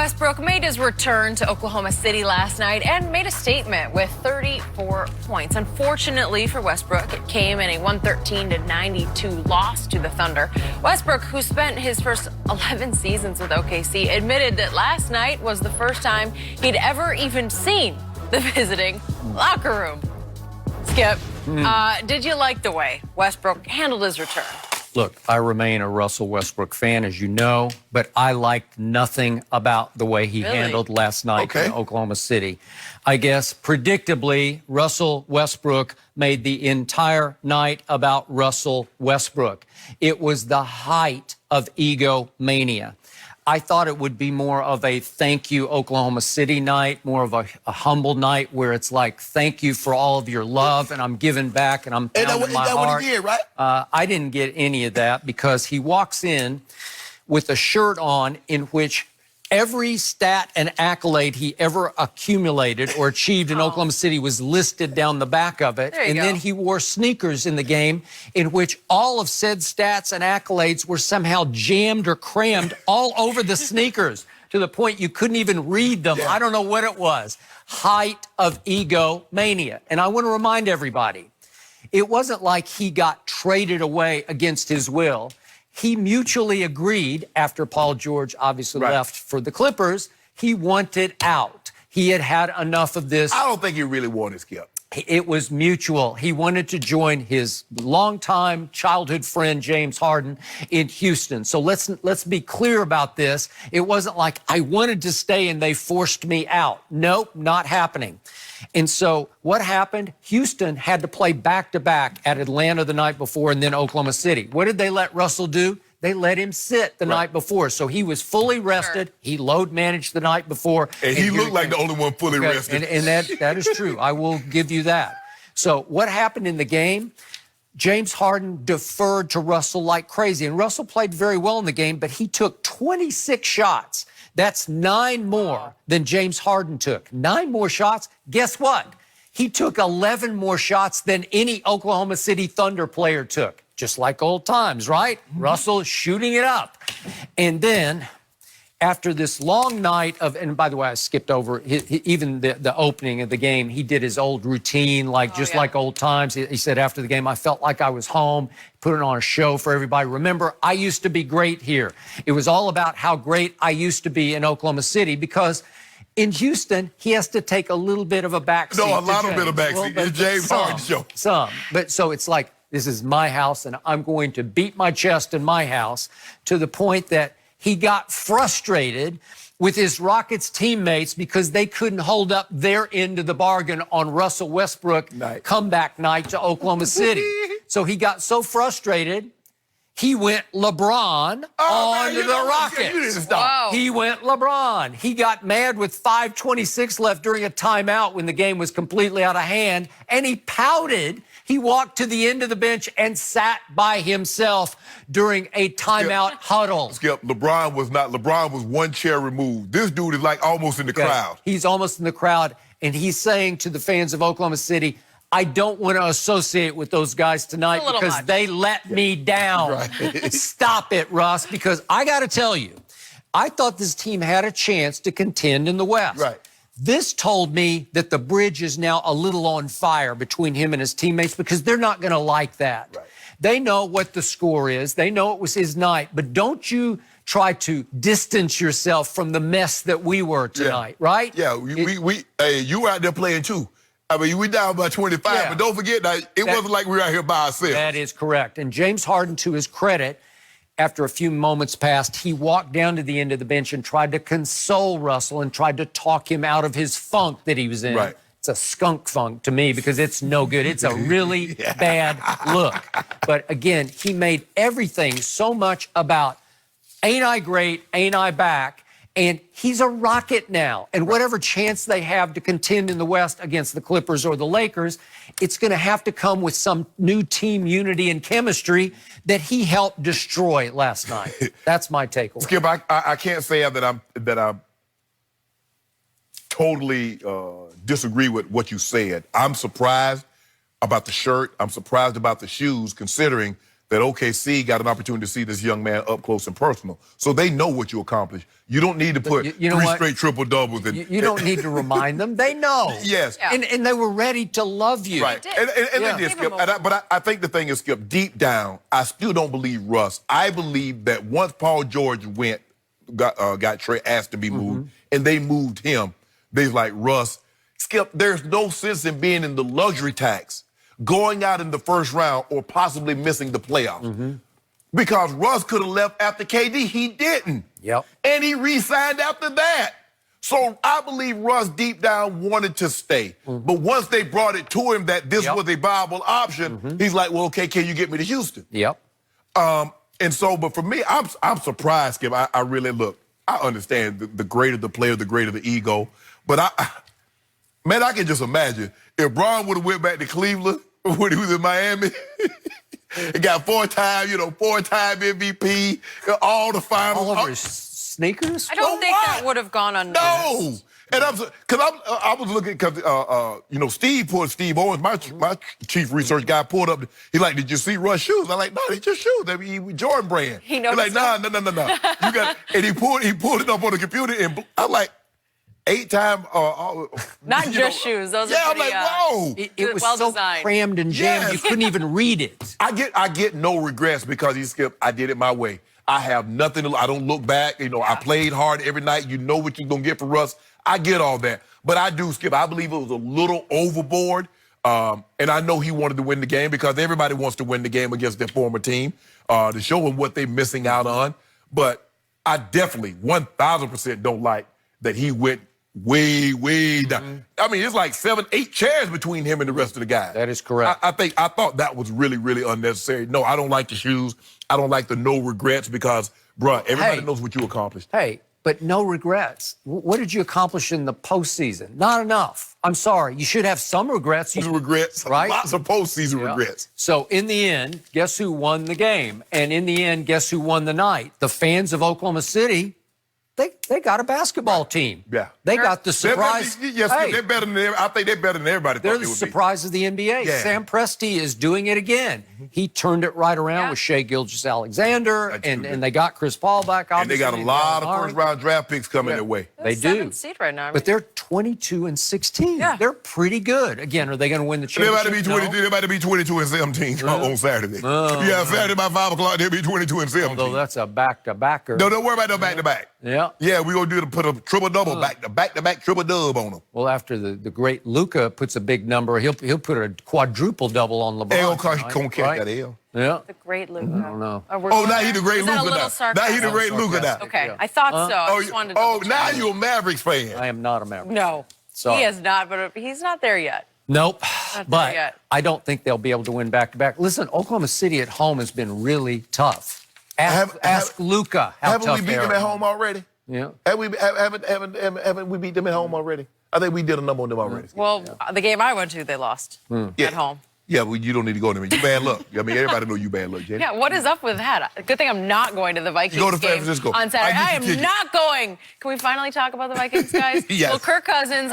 Westbrook made his return to Oklahoma City last night and made a statement with 34 points. Unfortunately for Westbrook, it came in a 113-92 loss to the Thunder. Westbrook, who spent his first 11 seasons with OKC, admitted that last night was the first time he'd ever even seen the visiting locker room. Skip, did you like the way Westbrook handled his return? Look, I remain a Russell Westbrook fan, as you know, but I liked nothing about the way he handled last night in Oklahoma City. I guess, predictably, Russell Westbrook made the entire night about Russell Westbrook. It was the height of egomania. I thought it would be more of a thank you Oklahoma City night, more of a humble night where it's like, thank you for all of your love, and I'm giving back, and I'm pounding my heart. What he did, right? I didn't get any of that because he walks in with a shirt on in which every stat and accolade he ever accumulated or achieved in Oklahoma City was listed down the back of it. And then he wore sneakers in the game in which all of said stats and accolades were somehow jammed or crammed all over the sneakers to the point you couldn't even read them. I don't know what it was. Height of egomania. And I want to remind everybody, it wasn't like he got traded away against his will. He mutually agreed after Paul George obviously left for the Clippers. He wanted out. He had had enough of this. I don't think he really wanted Skip. It was mutual. He wanted to join his longtime childhood friend, James Harden, in Houston. So let's be clear about this. It wasn't like I wanted to stay and they forced me out. Nope, not happening. And so what happened? Houston had to play back-to-back at Atlanta the night before and then Oklahoma City. What did they let Russell do? They let him sit the night before. So he was fully rested. He load managed the night before. And he looked like the only one fully rested. And that is true. I will give you that. So what happened in the game? James Harden deferred to Russell like crazy. And Russell played very well in the game, but he took 26 shots. That's 9 more than James Harden took. 9 more shots. Guess what? He took 11 more shots than any Oklahoma City Thunder player took. Just like old times, right? Russell shooting it up. And then after this long night of, and by the way, I skipped over even the opening of the game, he did his old routine, like like old times. He said after the game, I felt like I was home, put it on a show for everybody. Remember, I used to be great here. It was all about how great I used to be in Oklahoma City because in Houston, he has to take a little bit of a backseat. No, a lot of bit of backseat. It's James Harden show. Some. But so it's like, this is my house, and I'm going to beat my chest in my house to the point that he got frustrated with his Rockets teammates because they couldn't hold up their end of the bargain on Russell Westbrook comeback night to Oklahoma City. So he got so frustrated, he went LeBron on the Rockets. He went LeBron. He got mad with 5:26 left during a timeout when the game was completely out of hand, and he pouted. He walked to the end of the bench and sat by himself during a timeout huddle. Skip, LeBron was one chair removed. This dude is like almost in the crowd. He's almost in the crowd, and he's saying to the fans of Oklahoma City, I don't want to associate with those guys tonight because they let me down. Stop it, Russ, because I got to tell you, I thought this team had a chance to contend in the West. This told me that the bridge is now a little on fire between him and his teammates because they're not going to like that. They know what the score is. They know it was his night. But don't you try to distance yourself from the mess that we were tonight, right? Yeah, hey, you were out there playing too. I mean, we down by 25, but don't forget that it wasn't like we were out here by ourselves. That is correct. And James Harden, to his credit, after a few moments passed, he walked down to the end of the bench and tried to console Russell and tried to talk him out of his funk that he was in. It's a skunk funk to me because it's no good. It's a really bad look. But again, he made everything so much about, ain't I great, ain't I back? And he's a Rocket now. And whatever chance they have to contend in the West against the Clippers or the Lakers, it's going to have to come with some new team unity and chemistry that he helped destroy last night. That's my takeaway. Skip, I can't say that I'm totally disagree with what you said. I'm surprised about the shirt. I'm surprised about the shoes, considering that OKC got an opportunity to see this young man up close and personal. So they know what you accomplished. You don't need to put three straight triple-doubles. You don't need to remind them. They know. Yes. Yeah. And they were ready to love you. Right. And they did, Skip. But I think the thing is, Skip, deep down, I still don't believe Russ. I believe that once Paul George got Trey asked to be moved, and they moved him, they was like, Russ, Skip, there's no sense in being in the luxury tax, going out in the first round or possibly missing the playoffs. Because Russ could have left after KD. He didn't. Yep. And he re-signed after that. So I believe Russ deep down wanted to stay. But once they brought it to him that this was a viable option, he's like, well, okay, can you get me to Houston? Yep. And so, but for me, I'm surprised, Skip. I really look. I understand the greater the player, the greater the ego. But man, I can just imagine if Bron would have went back to Cleveland when he was in Miami. He got four-time MVP, all the finals. All over his sneakers? I don't think that would have gone unnoticed. No. And I was looking because Steve Owens, my chief research guy, pulled up. He like, did you see Russ shoes? I'm like, no, they just shoes. They be Jordan brand. He knows. He's like, no. You got, and he pulled it up on the computer, and I'm like, 8-time. Not just shoes. Those are I'm pretty, like, whoa. It was well so designed. crammed and jammed, you couldn't even read it. I get no regrets because Skip, I did it my way. I have nothing I don't look back. I played hard every night. You know what you're going to get from Russ. I get all that. But I do, Skip, I believe it was a little overboard. And I know he wanted to win the game because everybody wants to win the game against their former team to show them what they're missing out on. But I definitely 1,000% don't like that he went way down. I mean, it's like 7, 8 chairs between him and the rest of the guys. That is correct. I thought that was really unnecessary. No, I don't like the shoes. I don't like the no regrets because, bruh, everybody knows what you accomplished. Hey, but no regrets. What did you accomplish in the postseason? Not enough. I'm sorry. You should have some regrets. Regrets, right? Lots of postseason regrets. So in the end, guess who won the game? And in the end, guess who won the night? The fans of Oklahoma City. They got a basketball team. Yeah. They got the surprise. They're better than I think they're better than everybody thought They're they the would surprise of the NBA. Yeah. Sam Presti is doing it again. He turned it right around with Shai Gilgeous-Alexander, and they got Chris Paul back, obviously. And they got a lot of first-round draft picks coming their way. They do. 7th seed right now. But they're 22-16. Yeah. They're pretty good. Again, are they going to win the championship? They're about to be 22 and 17 on Saturday. Saturday by 5 o'clock, they'll be 22 and 17. Although that's a back-to-backer. No, don't worry about no back-to-back. Yeah. Yeah, we're going to put a triple-double, back-to-back triple-dub on them. Well, after the great Luka puts a big number, he'll put a quadruple-double on LeBron. L can't catch that L. Yeah. The great Luka. I don't know. Now he the great Luka now. Now he the great Luka now. Okay, I thought so. I just wanted to now you're a Mavericks fan. I am not a Mavericks. No, Sorry. he is not, but he's not there yet. Nope. Not there But yet. I don't think they'll be able to win back-to-back. Listen, Oklahoma City at home has been really tough. Ask Luka how tough Haven't we beat them they are. at home already? Yeah. Haven't we beat them at home already? I think we did a number on them already. Well, the game I went to, they lost at home. Yeah, well, you don't need to go to them. You bad luck. I mean, everybody know you bad luck, Jenny. Yeah, what is up with that? Good thing I'm not going to the Vikings Go to San game Francisco. on Saturday. I I get you am not going. Can we finally talk about the Vikings, guys? Yes. Well, Kirk Cousins